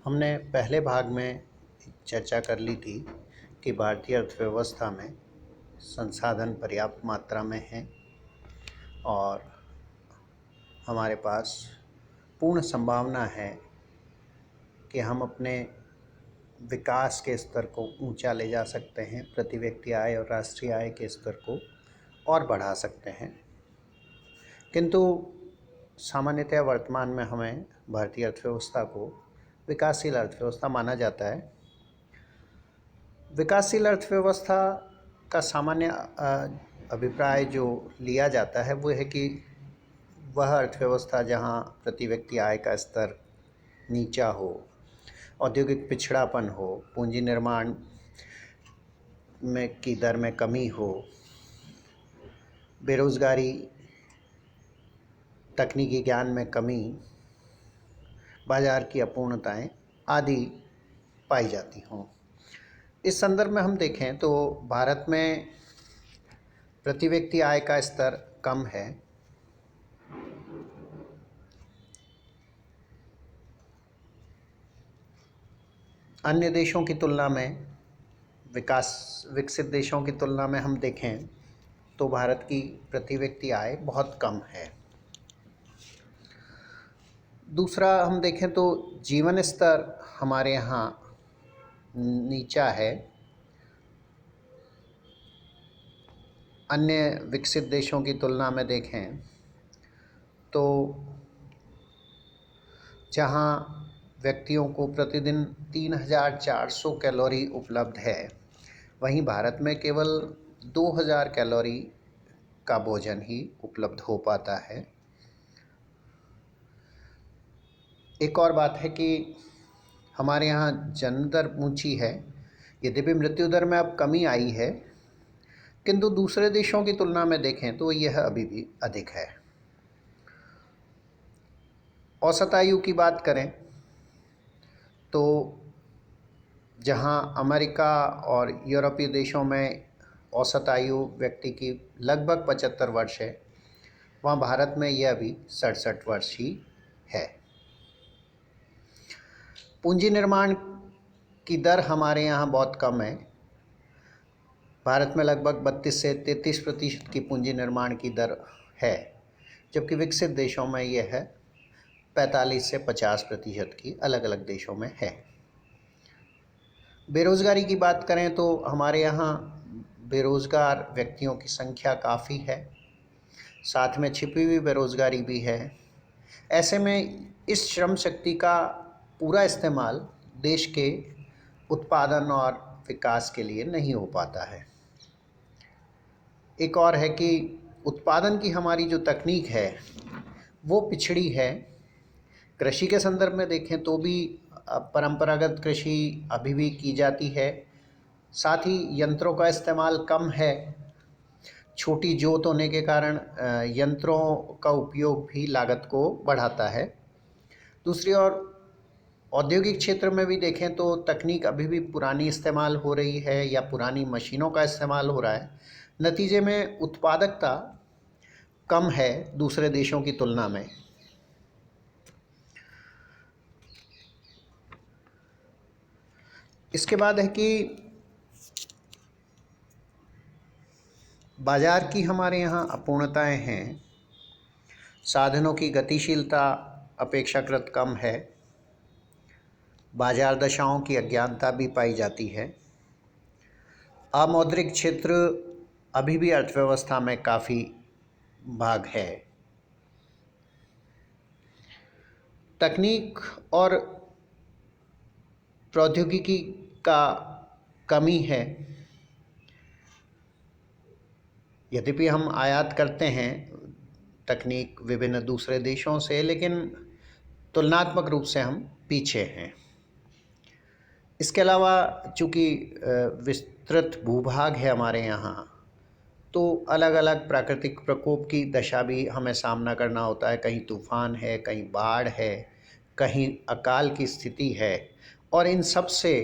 हमने पहले भाग में चर्चा कर ली थी कि भारतीय अर्थव्यवस्था में संसाधन पर्याप्त मात्रा में हैं और हमारे पास पूर्ण संभावना है कि हम अपने विकास के स्तर को ऊंचा ले जा सकते हैं, प्रति व्यक्ति आय और राष्ट्रीय आय के स्तर को और बढ़ा सकते हैं। किंतु सामान्यतः वर्तमान में हमें भारतीय अर्थव्यवस्था को विकासशील अर्थव्यवस्था माना जाता है। विकासशील अर्थव्यवस्था का सामान्य अभिप्राय जो लिया जाता है वो है कि वह अर्थव्यवस्था जहां प्रति व्यक्ति आय का स्तर नीचा हो, औद्योगिक पिछड़ापन हो, पूंजी निर्माण में की दर में कमी हो, बेरोजगारी, तकनीकी ज्ञान में कमी, बाजार की अपूर्णताएं आदि पाई जाती हों। इस संदर्भ में हम देखें तो भारत में प्रति व्यक्ति आय का स्तर कम है। अन्य देशों की तुलना में, विकसित देशों की तुलना में हम देखें तो भारत की प्रति व्यक्ति आय बहुत कम है। दूसरा हम देखें तो जीवन स्तर हमारे यहाँ नीचा है। अन्य विकसित देशों की तुलना में देखें तो जहाँ व्यक्तियों को प्रतिदिन 3400 कैलोरी उपलब्ध है, वहीं भारत में केवल 2000 कैलोरी का भोजन ही उपलब्ध हो पाता है। एक और बात है कि हमारे यहाँ जन्म दर ऊँची है, यद्यपि मृत्यु दर में अब कमी आई है, किंतु दूसरे देशों की तुलना में देखें तो यह अभी भी अधिक है। औसत आयु की बात करें तो जहां अमेरिका और यूरोपीय देशों में औसत आयु व्यक्ति की लगभग 75 वर्ष है, वहां भारत में यह अभी 67 वर्ष ही है। पूंजी निर्माण की दर हमारे यहाँ बहुत कम है। भारत में लगभग 32 से 33% की पूंजी निर्माण की दर है, जबकि विकसित देशों में यह है 45 से 50% की अलग अलग देशों में है। बेरोज़गारी की बात करें तो हमारे यहाँ बेरोज़गार व्यक्तियों की संख्या काफ़ी है, साथ में छिपी हुई बेरोज़गारी भी है। ऐसे में इस श्रम शक्ति का पूरा इस्तेमाल देश के उत्पादन और विकास के लिए नहीं हो पाता है। एक और है कि उत्पादन की हमारी जो तकनीक है वो पिछड़ी है। कृषि के संदर्भ में देखें तो भी परंपरागत कृषि अभी भी की जाती है, साथ ही यंत्रों का इस्तेमाल कम है। छोटी जोत होने के कारण यंत्रों का उपयोग भी लागत को बढ़ाता है। दूसरी ओर औद्योगिक क्षेत्र में भी देखें तो तकनीक अभी भी पुरानी इस्तेमाल हो रही है या पुरानी मशीनों का इस्तेमाल हो रहा है। नतीजे में उत्पादकता कम है दूसरे देशों की तुलना में। इसके बाद है कि बाज़ार की हमारे यहाँ अपूर्णताएं हैं। साधनों की गतिशीलता अपेक्षाकृत कम है। बाजार दशाओं की अज्ञानता भी पाई जाती है। अमौद्रिक क्षेत्र अभी भी अर्थव्यवस्था में काफ़ी भाग है। तकनीक और प्रौद्योगिकी का कमी है। यद्यपि हम आयात करते हैं तकनीक विभिन्न दूसरे देशों से, लेकिन तुलनात्मक रूप से हम पीछे हैं। इसके अलावा चूँकि विस्तृत भूभाग है हमारे यहाँ, तो अलग अलग प्राकृतिक प्रकोप की दशा भी हमें सामना करना होता है। कहीं तूफान है, कहीं बाढ़ है, कहीं अकाल की स्थिति है, और इन सब से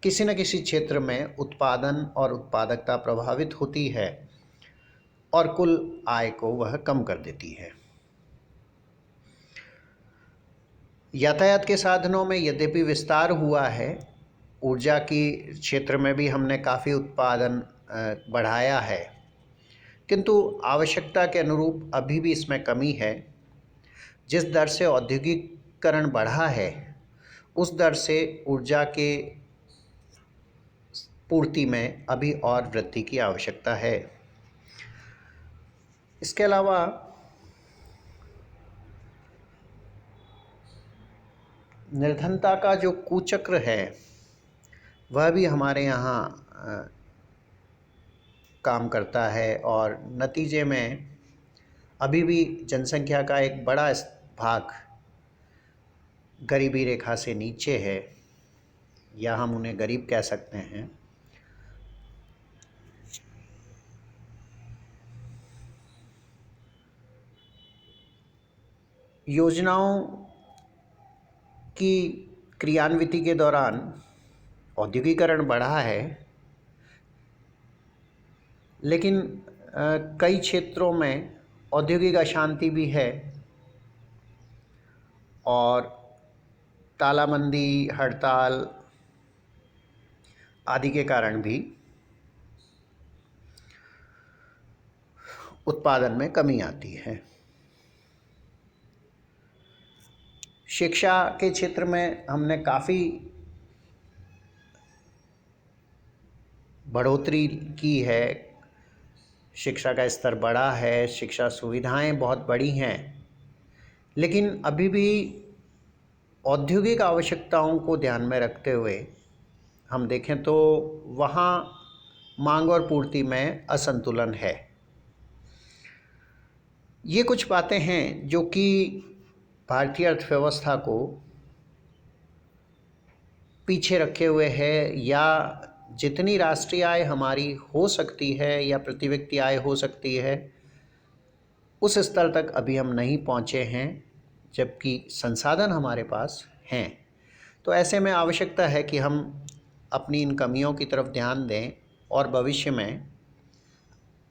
किसी न किसी क्षेत्र में उत्पादन और उत्पादकता प्रभावित होती है और कुल आय को वह कम कर देती है। यातायात के साधनों में यद्यपि विस्तार हुआ है, ऊर्जा की क्षेत्र में भी हमने काफ़ी उत्पादन बढ़ाया है, किंतु आवश्यकता के अनुरूप अभी भी इसमें कमी है। जिस दर से औद्योगिकरण बढ़ा है, उस दर से ऊर्जा के पूर्ति में अभी और वृद्धि की आवश्यकता है। इसके अलावा निर्धनता का जो कुचक्र है वह भी हमारे यहाँ काम करता है, और नतीजे में अभी भी जनसंख्या का एक बड़ा भाग गरीबी रेखा से नीचे है, या हम उन्हें गरीब कह सकते हैं। योजनाओं की क्रियान्विति के दौरान औद्योगिकरण बढ़ा है, लेकिन कई क्षेत्रों में औद्योगिक अशांति भी है, और तालाबंदी, हड़ताल आदि के कारण भी उत्पादन में कमी आती है। शिक्षा के क्षेत्र में हमने काफ़ी बढ़ोतरी की है, शिक्षा का स्तर बढ़ा है, शिक्षा सुविधाएं बहुत बड़ी हैं, लेकिन अभी भी औद्योगिक आवश्यकताओं को ध्यान में रखते हुए हम देखें तो वहाँ मांग और पूर्ति में असंतुलन है। ये कुछ बातें हैं जो कि भारतीय अर्थव्यवस्था को पीछे रखे हुए है, या जितनी राष्ट्रीय आय हमारी हो सकती है या प्रति व्यक्ति आय हो सकती है, उस स्तर तक अभी हम नहीं पहुँचे हैं, जबकि संसाधन हमारे पास हैं। तो ऐसे में आवश्यकता है कि हम अपनी इन कमियों की तरफ ध्यान दें और भविष्य में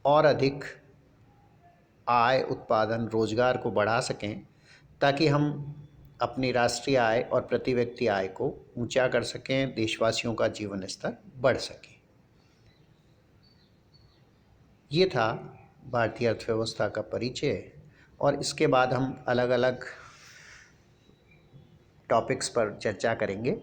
और अधिक आय, उत्पादन, रोजगार को बढ़ा सकें, ताकि हम अपनी राष्ट्रीय आय और प्रति व्यक्ति आय को ऊंचा कर सकें, देशवासियों का जीवन स्तर बढ़ सके। ये था भारतीय अर्थव्यवस्था का परिचय, और इसके बाद हम अलग अलग टॉपिक्स पर चर्चा करेंगे।